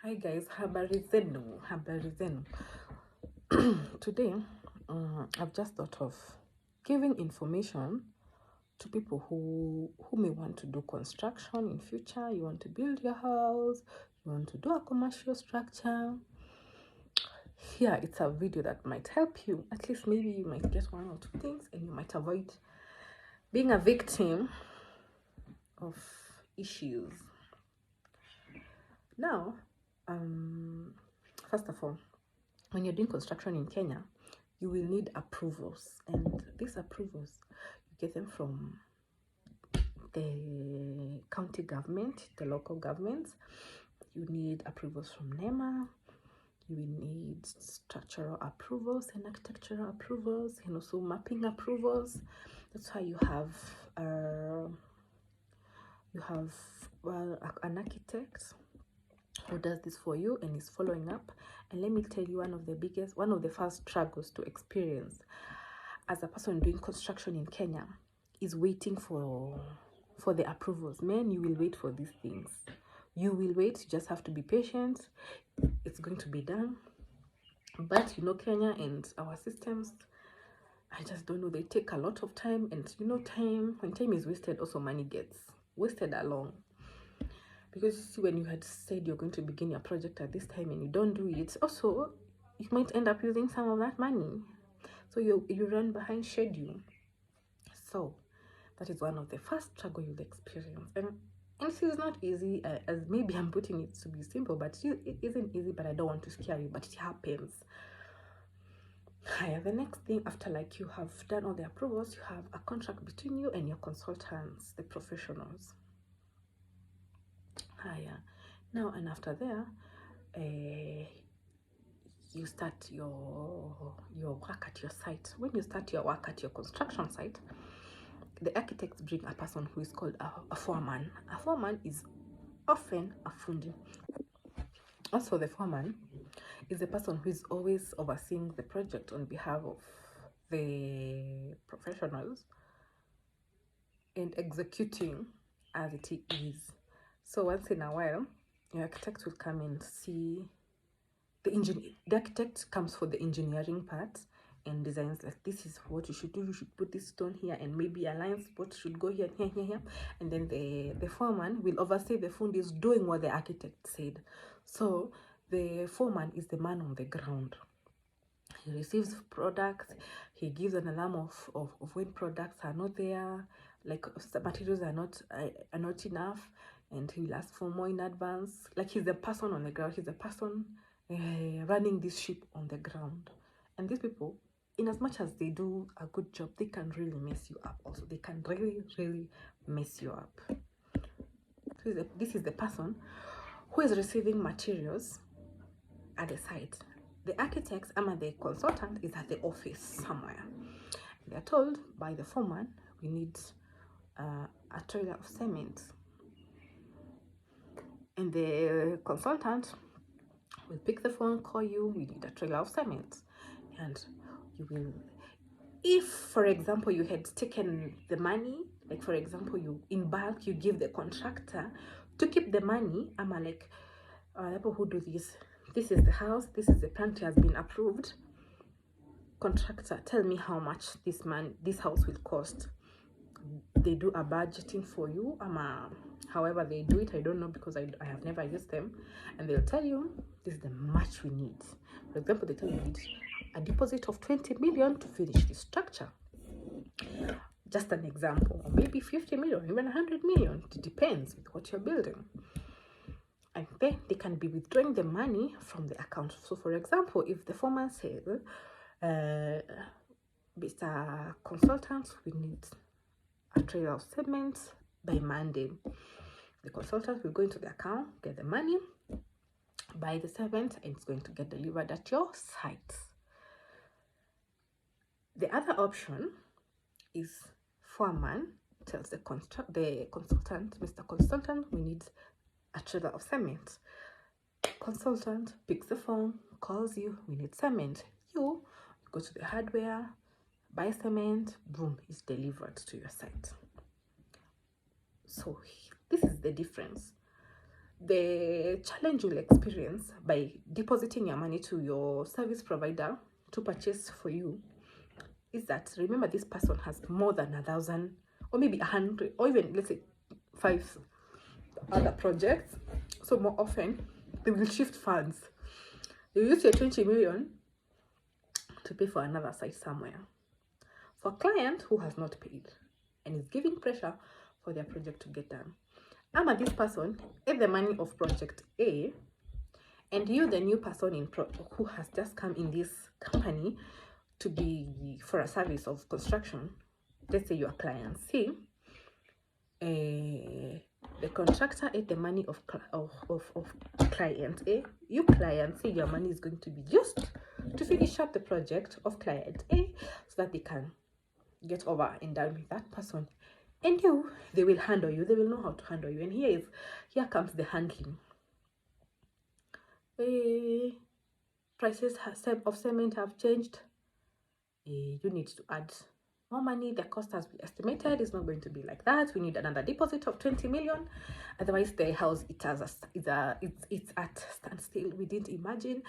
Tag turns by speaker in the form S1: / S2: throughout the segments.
S1: Hi guys, habari zenu. Today, I've just thought of giving information to people who may want to do construction in future. You want to build your house, you want to do a commercial structure. Here, it's a video that might help you. At least maybe you might get one or two things and you might avoid being a victim of issues. Now, first of all, when you're doing construction in Kenya, you will need approvals, and these approvals you get them from the county government, the local governments. You need approvals from NEMA. You will need structural approvals and architectural approvals, and also mapping approvals. That's why you have an architect who does this for you and is following up. And let me tell you, one of the first struggles to experience as a person doing construction in Kenya is waiting for the approvals. Man, you will wait for these things. You will wait. You just have to be patient. It's going to be done. But Kenya and our systems, I just don't know, they take a lot of time. And when time is wasted, also money gets wasted along. Because when you had said you're going to begin your project at this time and you don't do it, also you might end up using some of that money, so you run behind schedule. So that is one of the first struggle you'll experience, and this is not easy, as maybe I'm putting it to be simple, but it isn't easy. But I don't want to scare you, but it happens. The next thing, after you have done all the approvals, you have a contract between you and your consultants, the professionals. Now, and after there, you start your work at your site. When you start your work at your construction site, the architects bring a person who is called a foreman. A foreman is often a fundi. Also, the foreman is the person who is always overseeing the project on behalf of the professionals and executing as it is. So once in a while, your architect will come and see the architect comes for the engineering part and designs, like, this is what you should do. You should put this stone here and maybe aligns what should go here. And then the foreman will oversee the fundis doing what the architect said. So the foreman is the man on the ground. He receives products. He gives an alarm of when products are not there, like the materials are not enough, and he will ask for more in advance. Like, he's the person on the ground. He's the person running this ship on the ground. And these people, in as much as they do a good job, they can really mess you up. Also, they can really mess you up. So this is the person who is receiving materials at the site. The architects, the consultant, is at the office somewhere. They're told by the foreman, we need a trailer of cement, and the consultant will pick the phone, call you, we need a trailer of cement. And you will, if for example you had taken the money, like for example you in bulk, you give the contractor to keep the money. People who do this is the house, this is the plan, has been approved. Contractor, tell me how much this house will cost. They do a budgeting for you, however they do it, I don't know, because I have never used them. And they'll tell you, this is the much we need. For example, they tell you need a deposit of 20 million to finish the structure. Just an example. Or maybe 50 million, even 100 million. It depends with what you're building. And then they can be withdrawing the money from the account. So for example, if the foreman says, Mr. Consultant, we need a trailer of cement by Monday, the consultant will go into the account, get the money, buy the cement, and it's going to get delivered at your site. The other option is foreman tells the consultant, Mr. Consultant, we need a trailer of cement. Consultant picks the phone, calls you, we need cement. You go to the hardware, buy cement, boom, it's delivered to your site. So this is the difference. The challenge you'll experience by depositing your money to your service provider to purchase for you is that, remember, this person has more than 1,000 or maybe 100 or even, let's say, 5 other projects. So more often they will shift funds. They use your 20 million to pay for another site somewhere. For a client who has not paid and is giving pressure for their project to get done, I'm at this person at the money of project A, and you, the new person who has just come in this company to be for a service of construction. Let's say you are client C. The contractor ate the money of client A. You, client C, your money is going to be used to finish up the project of client A so that they can get over and done with that person. And you, they will handle you. They will know how to handle you. And here comes the handling. Prices of cement have changed. You need to add more money. The cost has been estimated. It's not going to be like that. We need another deposit of 20 million. Otherwise, the house it's at standstill. We didn't imagine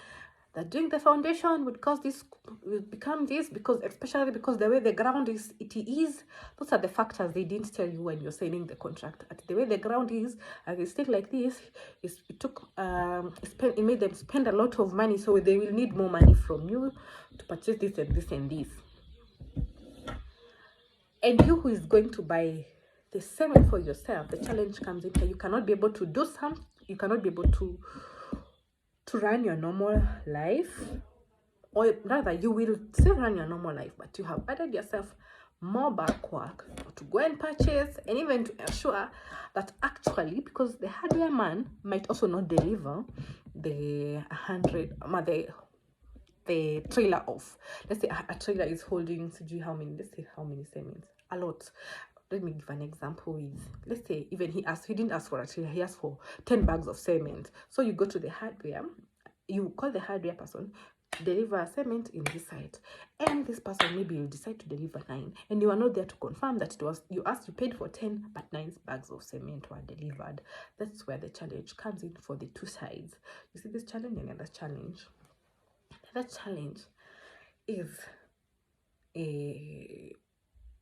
S1: that doing the foundation would cause this, would become this, because especially because the way the ground is, those are the factors they didn't tell you when you're signing the contract. At the way the ground is, and it's still like this, it made them spend a lot of money, so they will need more money from you to purchase this and this and this. And you who is going to buy the cement for yourself, the challenge comes in here. You cannot be able to do something. You cannot be able to run your normal life, or rather you will still run your normal life, but you have added yourself more back work to go and purchase, and even to ensure that actually, because the hardware man might also not deliver the trailer of, let's say a trailer is holding how many cements, a lot. Let me give an example with, let's say, even he didn't ask for a trailer, he asked for 10 bags of cement. So you go to the hardware, you call the hardware person, deliver cement in this site, and this person maybe will decide to deliver 9, and you are not there to confirm that it was you paid for 10 but 9 bags of cement were delivered. That's where the challenge comes in for the two sides. You see this challenge and another challenge. That challenge is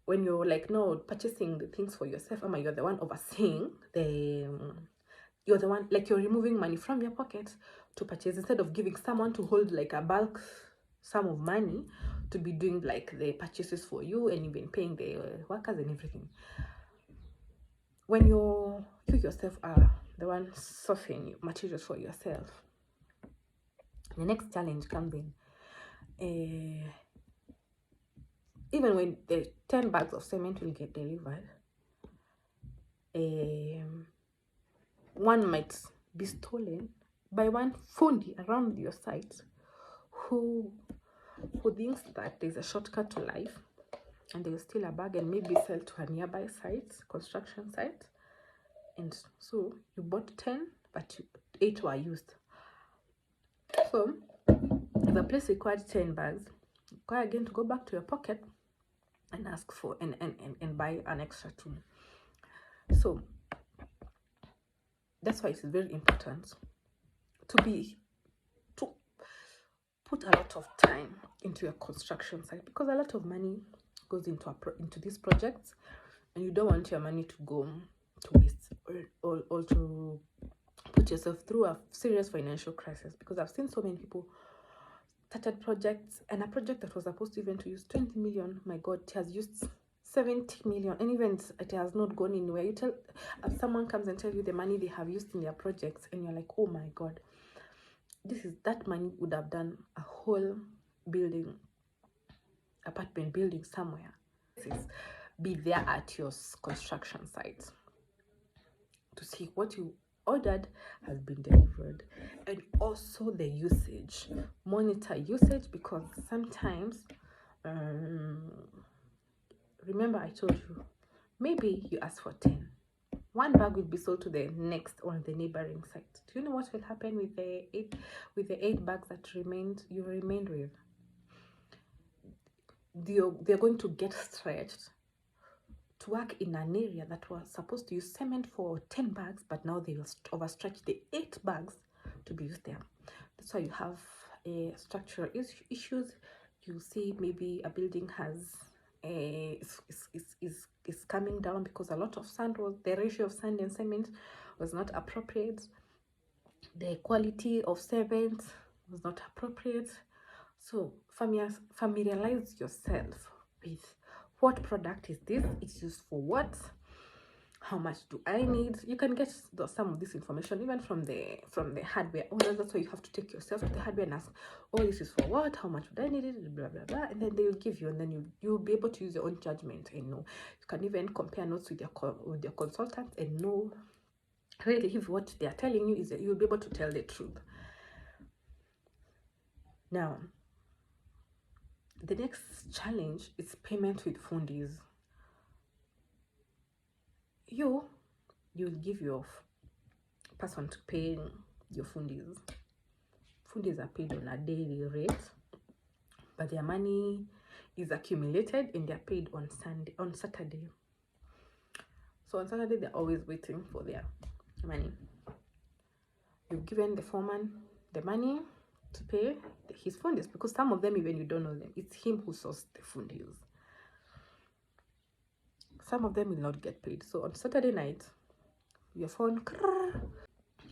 S1: when you're like purchasing the things for yourself, you're the one overseeing you're the one, like, you're removing money from your pocket to purchase, instead of giving someone to hold like a bulk sum of money to be doing like the purchases for you and even paying the workers and everything. When you yourself are the one sourcing materials for yourself, the next challenge comes in. Even when the 10 bags of cement will get delivered, one might be stolen by one fundi around your site who thinks that there's a shortcut to life, and they will steal a bag and maybe sell to a nearby construction site. And so you bought 10, but 8 were used. So if a place required 10 bags, you require again to go back to your pocket and ask for and buy an extra 2. So that's why it's very important to put a lot of time into your construction site, because a lot of money goes into these projects, and you don't want your money to go to waste or to put yourself through a serious financial crisis. Because I've seen so many people started projects, and a project that was supposed to even to use 20 million, my God, it has used 70 million, and even it has not gone anywhere. Someone comes and tells you the money they have used in their projects, and you're like, oh my God, that money would have done a whole apartment building somewhere. Be there at your construction site to see what you ordered has been delivered, and also the usage. Monitor usage, because sometimes remember I told you, maybe you asked for 10, one bag will be sold to the next or the neighboring site. Do you know what will happen with the 8 bags that you remained with? They're going to get stretched to work in an area that was supposed to use cement for 10 bags, but now they will overstretch the 8 bags to be used there. That's why you have structural issues. You see maybe a building has is coming down because a lot of sand was, the ratio of sand and cement was not appropriate. The quality of cement was not appropriate. So familiarize yourself with what product is this, it's used for what, how much do I need. You can get some of this information even from the hardware owners. That's why you have to take yourself to the hardware and ask, oh, this is for what, how much would I need it, blah blah blah, and then they will give you, and then you'll be able to use your own judgment and know. You can even compare notes with your consultant and know really if what they are telling you is that you'll be able to tell the truth. Now, the next challenge is payment with fundis. You'll give your person to pay your fundis. Fundis are paid on a daily rate, but their money is accumulated and they're paid on Saturday. So on Saturday they're always waiting for their money. You've given the foreman the money to pay his fundis, because some of them, even you don't know them, it's him who sourced the fundis. Some of them will not get paid. So on Saturday night, your phone,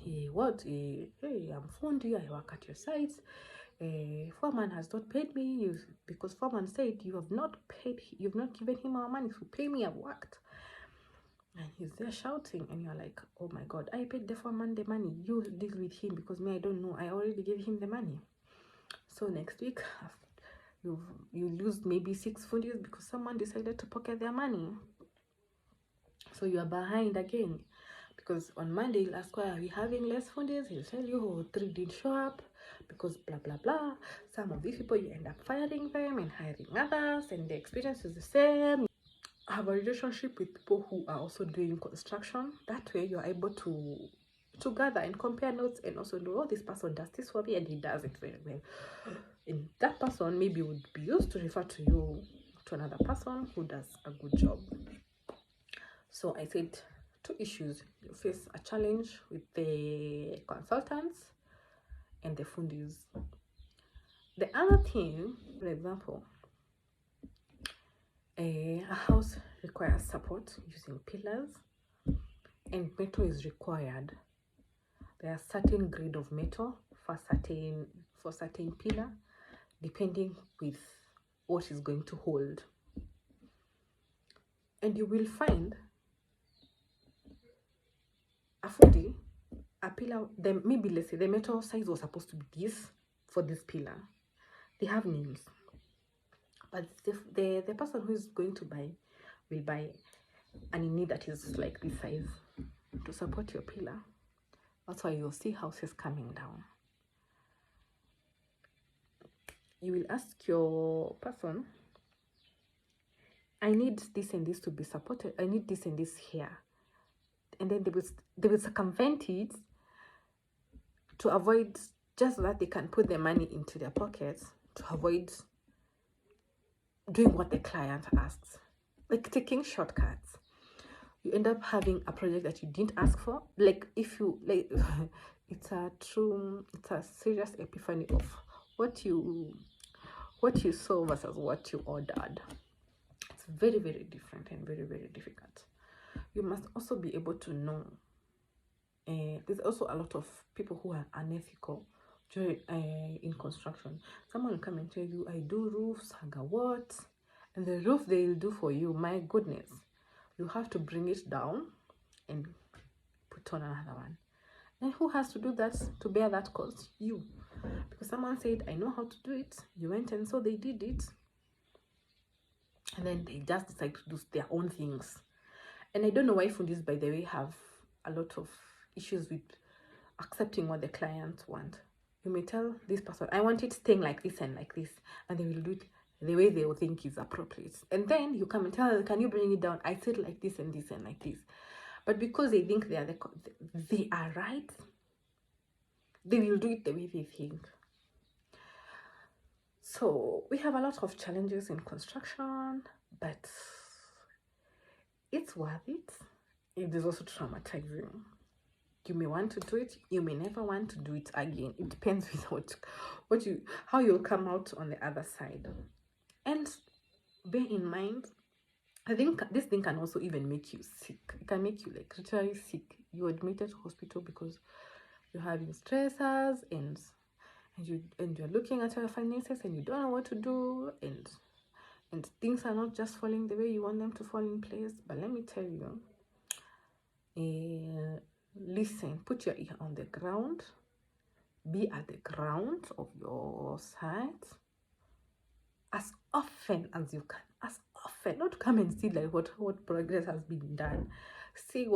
S1: hey, what? Hey, I'm Fundi, I work at your site. Foreman has not paid me because foreman said you have not given him our money, so pay me, I've worked. And he's there shouting, and you're like, oh my God, I paid the foreman the money. You deal with him, because me, I don't know. I already gave him the money. So next week, you lose maybe 6 fundis because someone decided to pocket their money. So you are behind again, because on Monday you'll ask, why are we having less fundis? He'll tell you, oh, 3 didn't show up because blah blah blah. Some of these people, you end up firing them and hiring others, and the experience is the same. Have a relationship with people who are also doing construction. That way you're able to gather and compare notes, and also know, oh, this person does this for me and he does it very well, and that person maybe would be used to refer to you to another person who does a good job. So I said 2 issues. You face a challenge with the consultants and the fundis. The other thing, for example, a house requires support using pillars, and metal is required. There are certain grade of metal for certain pillar, depending with what is going to hold. And you will find a fundi, a pillar, maybe let's say the metal size was supposed to be this for this pillar. They have names, but the person who is going to buy will buy and you need that is like this size to support your pillar. That's why you'll see houses coming down. You will ask your person, I need this and this to be supported, I need this and this here, and then they will circumvent it to avoid, just so that they can put their money into their pockets, to avoid doing what the client asks, like taking shortcuts. You end up having a project that you didn't ask for. Like, if you like, it's a serious epiphany of what you saw versus what you ordered. It's very, very different and very, very difficult. You must also be able to know, there's also a lot of people who are unethical in construction. Someone will come and tell you, I do roofs, what, and the roof they'll do for you, my goodness, you have to bring it down and put on another one. And who has to do that, to bear that cost? You. Because someone said, I know how to do it. You went and so they did it, and then they just decide to do their own things. And I don't know why fundis, by the way, have a lot of issues with accepting what the clients want. You may tell this person, I want it staying like this and like this, and they will do it the way they will think is appropriate. And then you come and tell them, can you bring it down? I said like this and this and like this. But because they think they are right, they will do it the way they think. So we have a lot of challenges in construction, but it's worth it. It is also traumatizing. You may want to do it, you may never want to do it again. It depends with how you'll come out on the other side. And bear in mind, I think this thing can also even make you sick. It can make you like literally sick. You're admitted to hospital because you're having stressors and you're looking at your finances and you don't know what to do, and things are not just falling the way you want them to fall in place. But let me tell you, listen, put your ear on the ground, be at the ground of your site as often as you can, as often, not come and see like what progress has been done. See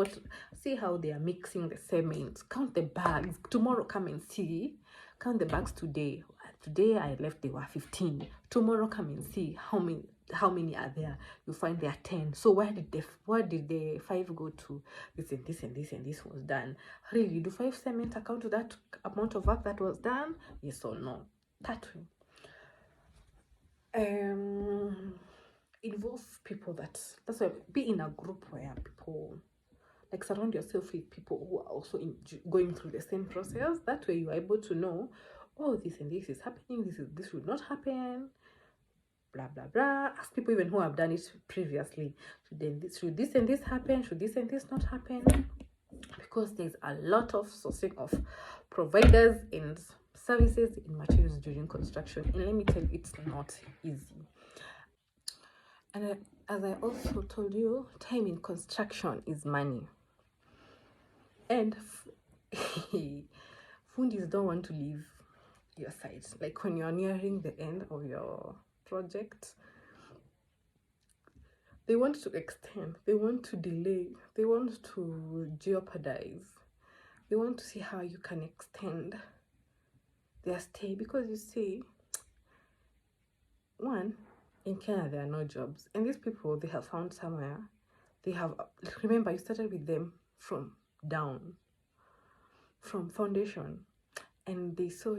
S1: how they are mixing the cement, count the bags. Tomorrow come and see, count the bags today. I left, they were 15. Tomorrow come and see how many are there. You find there are 10. So where did the 5 go to? This and this and this and this was done. Really, do 5 cement account to that amount of work that was done? Yes or no? That way. Involve people that's why be in a group where people, like, surround yourself with people who are also going through the same process. That way you are able to know, oh, this and this is happening, this should not happen, blah blah blah. Ask people even who have done it previously, should this and this happen, should this and this not happen, because there's a lot of sourcing of providers and services in materials during construction, and let me tell you, it's not easy. And as I also told you, time in construction is money. And fundis don't want to leave your site. Like when you're nearing the end of your project, they want to extend, they want to delay, they want to jeopardize, they want to see how you can extend their stay. Because you see, one, in Kenya there are no jobs, and these people, they have found somewhere. They have, remember, you started with them from down, from foundation, and they saw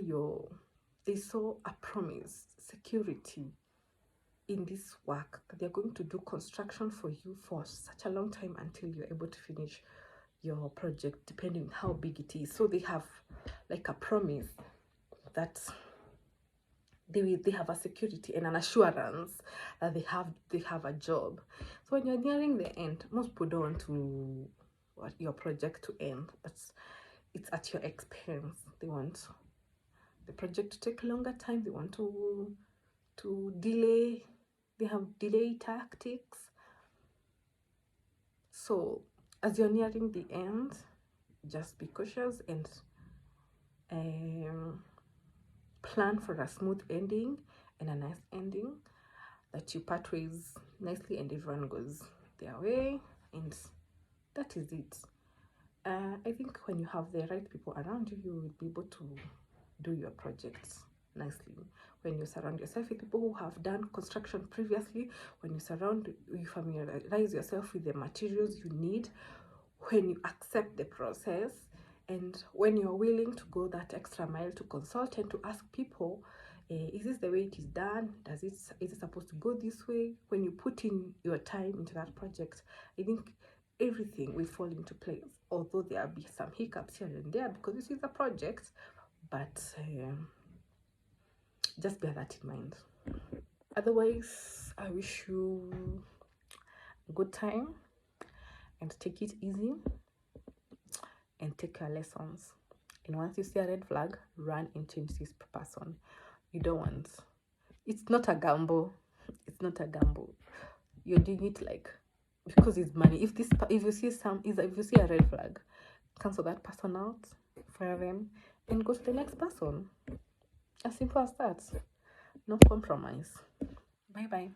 S1: a promise, security in this work, that they're going to do construction for you for such a long time until you're able to finish your project, depending on how big it is. So they have like a promise that they have a security and an assurance that they have a job. So when you're nearing the end, most people don't want your project to end, but it's at your expense. They want the project to take longer time. They want to delay. They have delay tactics. So as you're nearing the end, just be cautious and plan for a smooth ending and a nice ending, that you part ways nicely and everyone goes their way, and that is it. I think when you have the right people around you, you will be able to do your projects nicely. When you surround yourself with people who have done construction previously, when you familiarize yourself with the materials you need, when you accept the process, and when you're willing to go that extra mile to consult and to ask people, is this the way it is done? Is it supposed to go this way? When you put in your time into that project, I think everything will fall into place, although there will be some hiccups here and there because this is a project. But just bear that in mind. Otherwise, I wish you a good time, and take it easy and take your lessons. And once you see a red flag, run and change this person. You don't want, it's not a gamble. It's not a gamble. You're doing it like because it's money. If you see a red flag, cancel that person out, fire them, and go to the next person. As simple as that. No compromise. Bye bye.